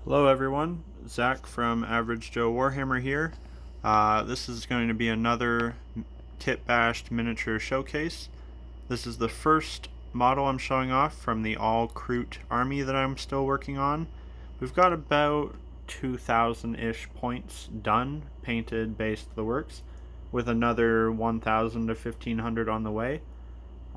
Hello everyone, Zach from Average Joe Warhammer here. This is going to be another Kitbash miniature showcase. This is the first model I'm showing off from the all Kroot army that I'm still working on. We've got about 2,000-ish points done, painted, based, the works, with another 1,000 to 1,500 on the way.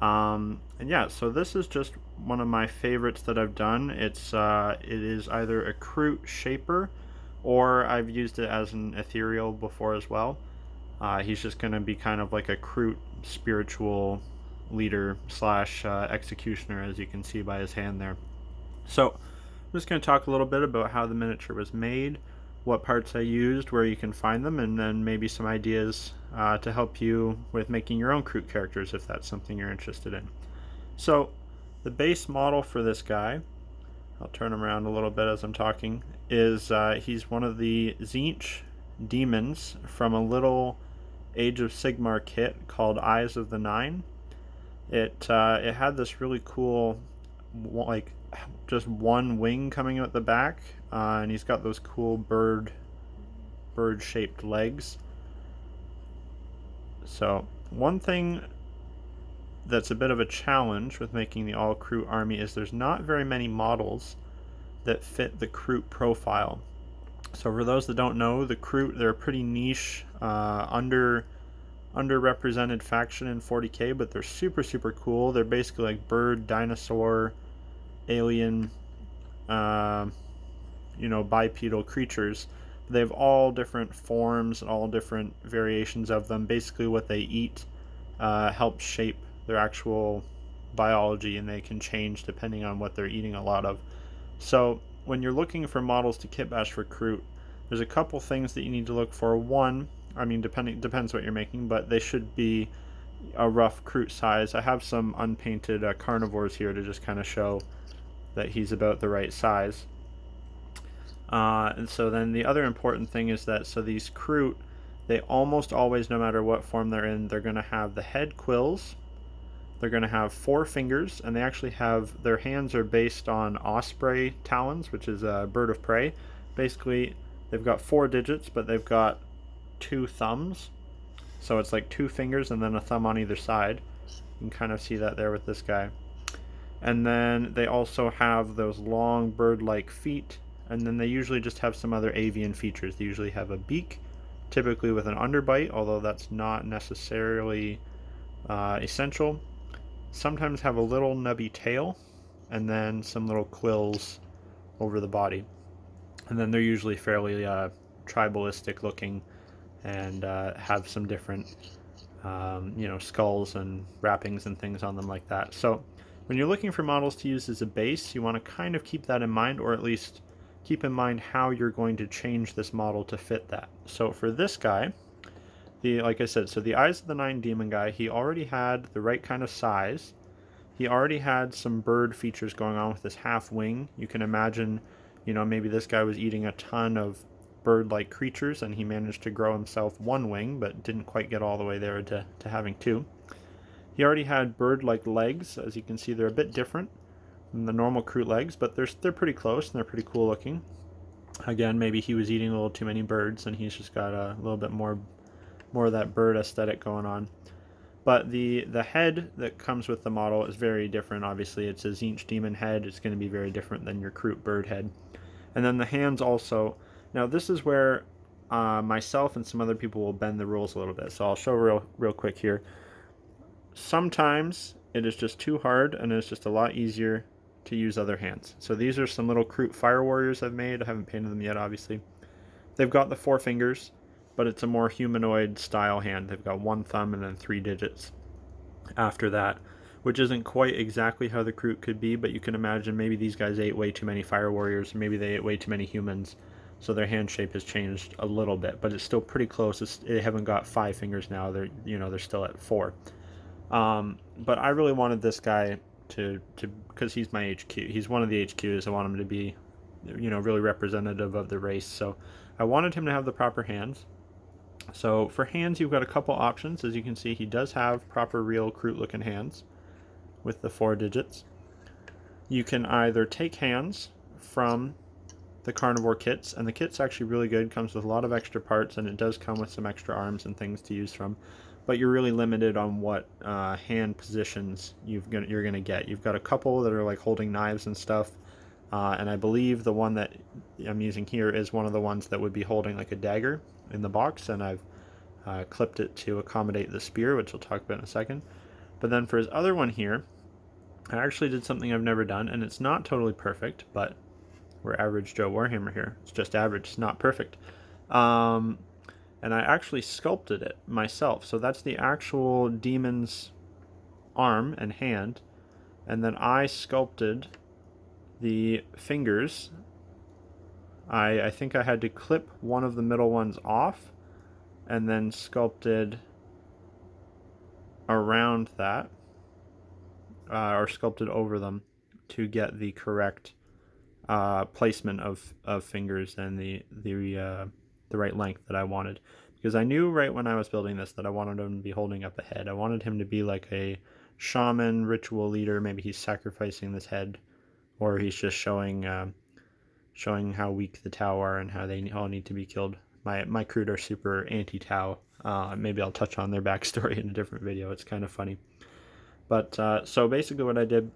And yeah, so this is just one of my favorites that I've done. It is either a Kroot Shaper, or I've used it as an ethereal before as well. He's just going to be kind of like a Kroot spiritual leader slash executioner, as you can see by his hand there. So I'm just going to talk a little bit about how the miniature was made, what parts I used, where you can find them, and then maybe some ideas to help you with making your own Kroot characters if that's something you're interested in. So the base model for this guy, I'll turn him around a little bit as I'm talking, is he's one of the Tzeentch demons from a little Age of Sigmar kit called Eyes of the Nine. It had this really cool, like, just one wing coming out the back, and he's got those cool bird shaped legs. So one thing that's a bit of a challenge with making the all Kroot army is there's not very many models that fit the Kroot profile. So for those that don't know, the Kroot, they're a pretty niche, underrepresented faction in 40k, but they're super cool. They're basically like bird, dinosaur, alien, bipedal creatures. They have all different forms and all different variations of them. Basically, what they eat helps shape their actual biology, and they can change depending on what they're eating a lot of. So when you're looking for models to kitbash for Kroot, there's a couple things that you need to look for. One, I mean, depends what you're making, but they should be a rough Kroot size. I have some unpainted carnivores here to just kind of show that he's about the right size. And so then the other important thing is that, so these Kroot, they almost always, no matter what form they're in, they're going to have the head quills, they're going to have 4 fingers, and they actually have, their hands are based on osprey talons, which is a bird of prey. Basically, they've got 4 digits, but they've got 2 thumbs. So it's like 2 fingers and then a thumb on either side. You can kind of see that there with this guy. And then they also have those long bird-like feet, and then they usually just have some other avian features. They usually have a beak, typically with an underbite, although that's not necessarily essential. Sometimes have a little nubby tail, and then some little quills over the body. And then they're usually fairly tribalistic looking, and have some different skulls and wrappings and things on them like that. So when you're looking for models to use as a base, you want to kind of keep that in mind, or at least keep in mind how you're going to change this model to fit that. So for this guy, like I said, so the Eyes of the Nine demon guy, he already had the right kind of size. He already had some bird features going on with this half wing. You can imagine, maybe this guy was eating a ton of bird-like creatures, and he managed to grow himself one wing, but didn't quite get all the way there to having 2. He already had bird-like legs. As you can see, they're a bit different than the normal Kroot legs, but they're pretty close, and they're pretty cool looking. Again, maybe he was eating a little too many birds, and he's just got a little bit more of that bird aesthetic going on. But the head that comes with the model is very different. Obviously, it's a Tzeentch demon head. It's going to be very different than your Kroot bird head. And then the hands also. Now, this is where myself and some other people will bend the rules a little bit. So I'll show real quick here. Sometimes it is just too hard, and it's just a lot easier to use other hands. So these are some little Kroot fire warriors I've made. I haven't painted them yet, obviously. They've got the 4 fingers, but it's a more humanoid style hand. They've got 1 thumb and then 3 digits after that, which isn't quite exactly how the Kroot could be, but you can imagine maybe these guys ate way too many fire warriors, maybe they ate way too many humans, so their hand shape has changed a little bit, but it's still pretty close. They haven't got 5 fingers now. They're still at 4. But I really wanted this guy to because he's my HQ. He's one of the HQs. I want him to be, really representative of the race. So I wanted him to have the proper hands. So for hands, you've got a couple options. As you can see, he does have proper real Kroot looking hands with the 4 digits. You can either take hands from the carnivore kits, and the kit's actually really good. It comes with a lot of extra parts, and it does come with some extra arms and things to use from. But you're really limited on what hand positions you're going to get. You've got a couple that are like holding knives and stuff, and I believe the one that I'm using here is one of the ones that would be holding like a dagger in the box, and I've clipped it to accommodate the spear, which we'll talk about in a second. But then for his other one here, I actually did something I've never done, and it's not totally perfect, but we're average Joe Warhammer here. It's just average, it's not perfect. And I actually sculpted it myself. So that's the actual demon's arm and hand. And then I sculpted the fingers. I think I had to clip one of the middle ones off and then sculpted around that, or sculpted over them to get the correct placement of fingers and the right length that I wanted. Because I knew right when I was building this that I wanted him to be holding up a head. I wanted him to be like a shaman ritual leader. Maybe he's sacrificing this head, or he's just showing how weak the Tau are and how they all need to be killed. My Kroot are super anti-Tau. Maybe I'll touch on their backstory in a different video. It's kind of funny. But so basically what I did,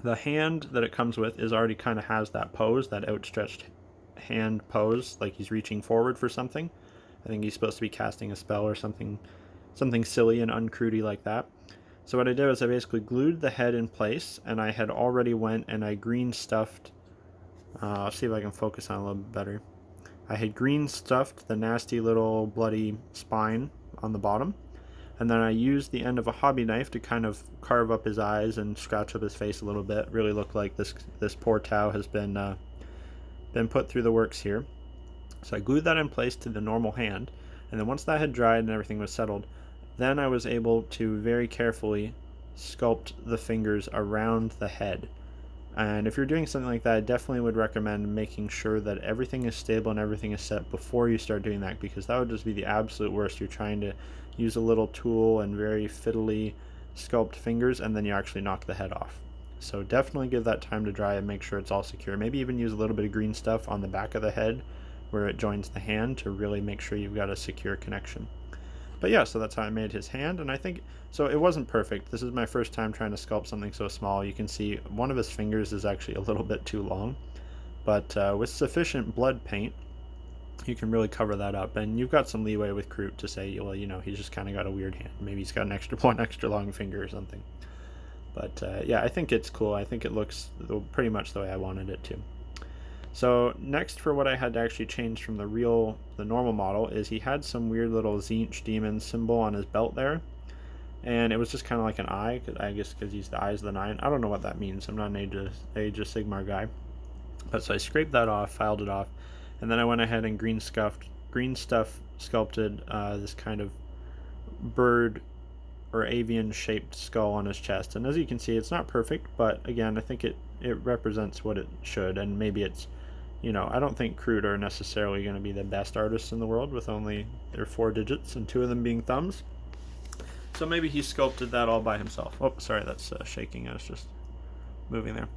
the hand that it comes with is already kind of has that pose, that outstretched hand pose, like he's reaching forward for something. I think he's supposed to be casting a spell or something silly and uncrooty like that. So what I did was I basically glued the head in place, and I had already went and I green stuffed, I'll see if I can focus on it a little bit better. I had green stuffed the nasty little bloody spine on the bottom, and then I used the end of a hobby knife to kind of carve up his eyes and scratch up his face a little bit. Really looked like this poor Tau has been put through the works here. So I glued that in place to the normal hand, and then once that had dried and everything was settled, then I was able to very carefully sculpt the fingers around the head. And if you're doing something like that, I definitely would recommend making sure that everything is stable and everything is set before you start doing that, because that would just be the absolute worst. You're trying to use a little tool and very fiddly sculpt fingers, and then you actually knock the head off. So definitely give that time to dry and make sure it's all secure. Maybe even use a little bit of green stuff on the back of the head where it joins the hand to really make sure you've got a secure connection. But yeah, so that's how I made his hand, and I think, so it wasn't perfect. This is my first time trying to sculpt something so small. You can see one of his fingers is actually a little bit too long, but with sufficient blood paint, you can really cover that up, and you've got some leeway with Kroot to say, well, you know, he's just kind of got a weird hand. Maybe he's got one extra long finger or something. But yeah, I think it's cool. I think it looks pretty much the way I wanted it to. So next, for what I had to actually change from the normal model, is he had some weird little Tzeentch demon symbol on his belt there, and it was just kind of like an eye, I guess because he's the eyes of the nine. I don't know what that means. I'm not an Age of Sigmar guy. But so I scraped that off, filed it off, and then I went ahead and green stuff sculpted this kind of bird or avian shaped skull on his chest. And as you can see, it's not perfect, but again, I think it represents what it should. And maybe it's, you know, I don't think Kroot are necessarily going to be the best artists in the world with only their 4 digits and 2 of them being thumbs. So maybe he sculpted that all by himself. Oh, sorry, that's shaking. I was just moving there.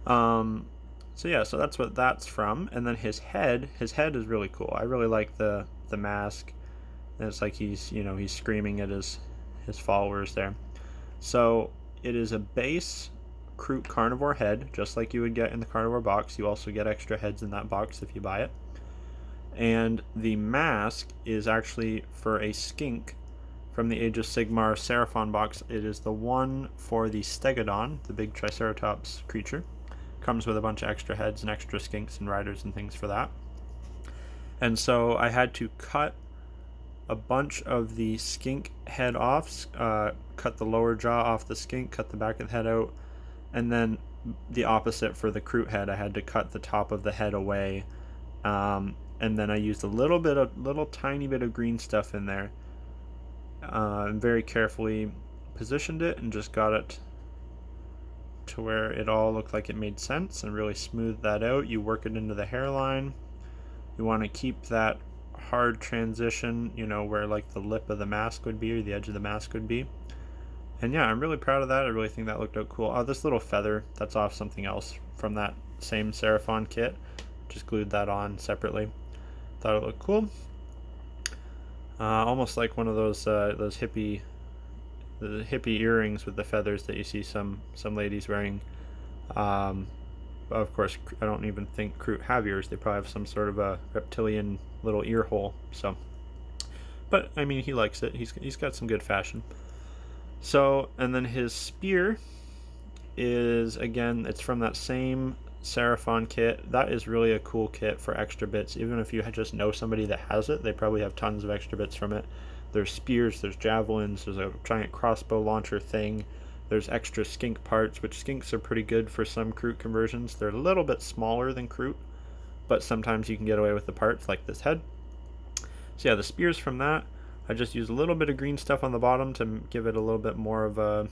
So yeah, so that's what that's from. And then his head is really cool. I really like the mask. And it's like he's screaming at his followers there. So it is a base Kroot carnivore head, just like you would get in the carnivore box. You also get extra heads in that box if you buy it. And the mask is actually for a skink from the Age of Sigmar Seraphon box. It is the one for the Stegodon, the big Triceratops creature. Comes with a bunch of extra heads and extra skinks and riders and things for that. And so I had to cut a bunch of the skink head off, cut the lower jaw off the skink, cut the back of the head out, and then the opposite for the Kroot head. I had to cut the top of the head away, and then I used a little tiny bit of green stuff in there, and very carefully positioned it and just got it to where it all looked like it made sense and really smoothed that out. You work it into the hairline. You want to keep that hard transition, you know, where like the lip of the mask would be or the edge of the mask would be. And yeah, I'm really proud of that. I really think that looked out cool. Oh, this little feather, that's off something else from that same Seraphon kit. just glued that on separately. Thought it looked cool. Almost like one of those hippie earrings with the feathers that you see some ladies wearing. Of course, I don't even think Kroot have ears. They probably have some sort of a reptilian little ear hole. So, but I mean, he likes it. He's got some good fashion. So, and then his spear is, again, it's from that same Seraphon kit. That is really a cool kit for extra bits. Even if you just know somebody that has it, they probably have tons of extra bits from it. There's spears, there's javelins, there's a giant crossbow launcher thing. There's extra skink parts, which skinks are pretty good for some Kroot conversions. They're a little bit smaller than Kroot, but sometimes you can get away with the parts like this head. So yeah, the spears from that, I just use a little bit of green stuff on the bottom to give it a little bit more of a,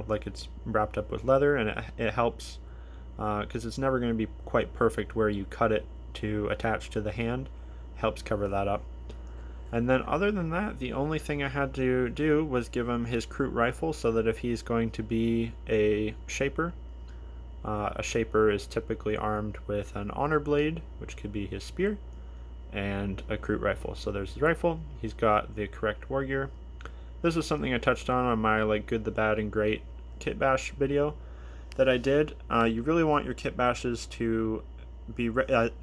like it's wrapped up with leather, and it helps because it's never going to be quite perfect where you cut it to attach to the hand. Helps cover that up. And then other than that, the only thing I had to do was give him his Kroot rifle, so that if he's going to be a Shaper is typically armed with an honor blade, which could be his spear, and a Kroot rifle. So there's his rifle. He's got the correct war gear. This is something I touched on my good, the bad, and great Kitbash video that I did. You really want your Kitbashes to be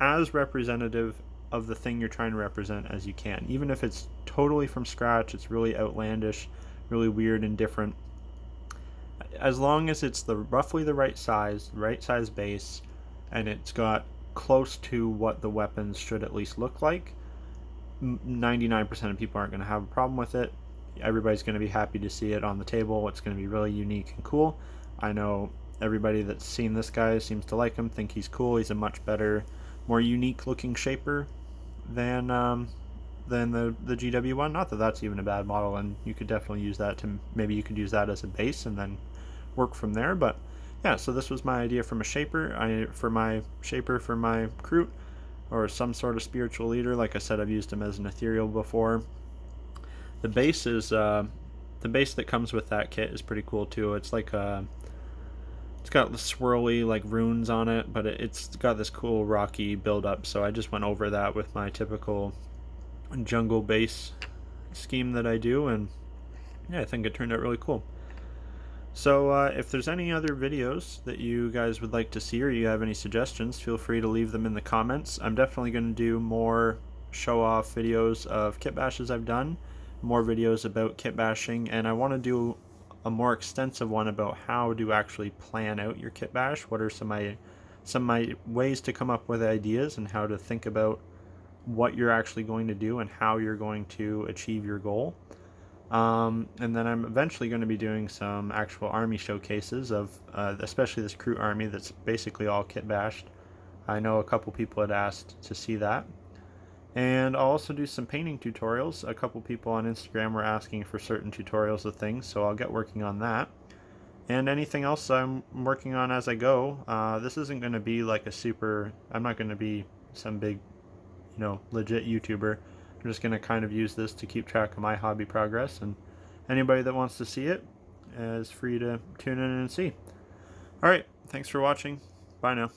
as representative of the thing you're trying to represent as you can. Even if it's totally from scratch, it's really outlandish, really weird and different. As long as it's roughly the right size base, and it's got close to what the weapons should at least look like, 99% of people aren't going to have a problem with it. Everybody's going to be happy to see it on the table. It's going to be really unique and cool. I know everybody that's seen this guy seems to like him, think he's cool. He's a much better, more unique looking Shaper than the GW one. Not that that's even a bad model, and you could definitely use that maybe you could use that as a base and then work from there. But yeah, so this was my idea from a Shaper. For my Kroot, or some sort of spiritual leader. Like I said, I've used him as an ethereal before. The base is the base that comes with that kit is pretty cool too. It's like it's got the swirly like runes on it, but it's got this cool rocky build up. So I just went over that with my typical jungle base scheme that I do, and yeah, I think it turned out really cool. So if there's any other videos that you guys would like to see, or you have any suggestions, feel free to leave them in the comments. I'm definitely going to do more show-off videos of kit bashes I've done, more videos about kit bashing, and I want to do a more extensive one about how to actually plan out your kit bash. What are some of my ways to come up with ideas, and how to think about what you're actually going to do and how you're going to achieve your goal. And then I'm eventually going to be doing some actual army showcases of especially this Kroot army that's basically all kit bashed. I know a couple people had asked to see that. And I'll also do some painting tutorials. A couple people on Instagram were asking for certain tutorials of things, so I'll get working on that. And anything else I'm working on as I go. This isn't going to be like I'm not going to be some big, legit YouTuber. I'm just going to kind of use this to keep track of my hobby progress, and anybody that wants to see it is free to tune in and see. Alright, thanks for watching. Bye now.